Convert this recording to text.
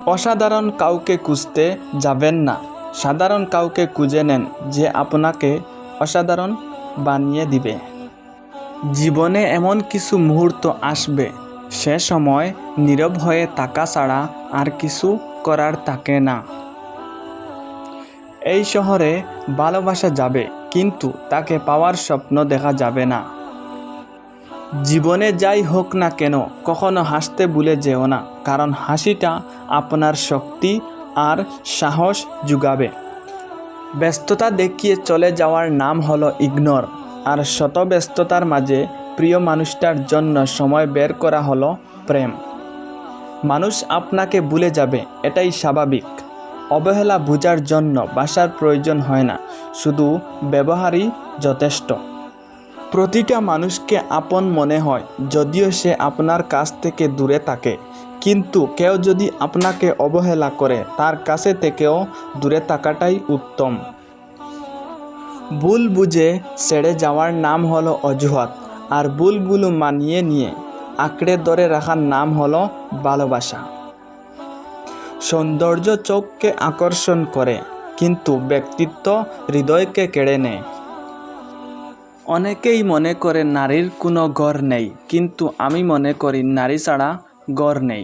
অসাধারণ কাউকে খুঁজতে যাবেন না, সাধারণ কাউকে খুঁজে নেন যে আপনাকে অসাধারণ বানিয়ে দিবে। জীবনে এমন কিছু মুহূর্ত আসবে, সে সময় নীরব হয়ে থাকা ছাড়া আর কিছু করার থাকে না। এই শহরে ভালোবাসা যাবে, কিন্তু তাকে পাওয়ার স্বপ্ন দেখা যাবে না। জীবনে যাই হোক না কেন, কখনো হাসতে ভুলে যেও না, কারণ হাসিটা আপনার শক্তি আর সাহস যোগাবে। ব্যস্ততা দেখিয়ে চলে যাওয়ার নাম হলো ইগনোর, আর শত ব্যস্ততার মাঝে প্রিয় মানুষটার জন্য সময় বের করা হলো প্রেম। মানুষ আপনাকে ভুলে যাবে, এটাই স্বাভাবিক। অবহেলা বোঝার জন্য ভাষার প্রয়োজন হয় না, শুধু ব্যবহারই যথেষ্ট। প্রতিটা মানুষকে আপন মনে হয়, যদিও সে আপনার কাছ থেকে দূরে থাকে। কিন্তু কেউ যদি আপনাকে অবহেলা করে, তার কাছে থেকেও দূরে থাকাটাই উত্তম। ভুল বুঝে ছেড়ে যাওয়ার নাম হলো অজুহাত, আর ভুলগুলো মানিয়ে নিয়ে আঁকড়ে ধরে রাখার নাম হলো ভালোবাসা। সৌন্দর্য চোখকে আকর্ষণ করে, কিন্তু ব্যক্তিত্ব হৃদয়কে কেড়ে নেয়। অনেকেই মনে করে নারীর কোনো ঘর নেই, কিন্তু আমি মনে করি নারী ছাড়া ঘর নেই।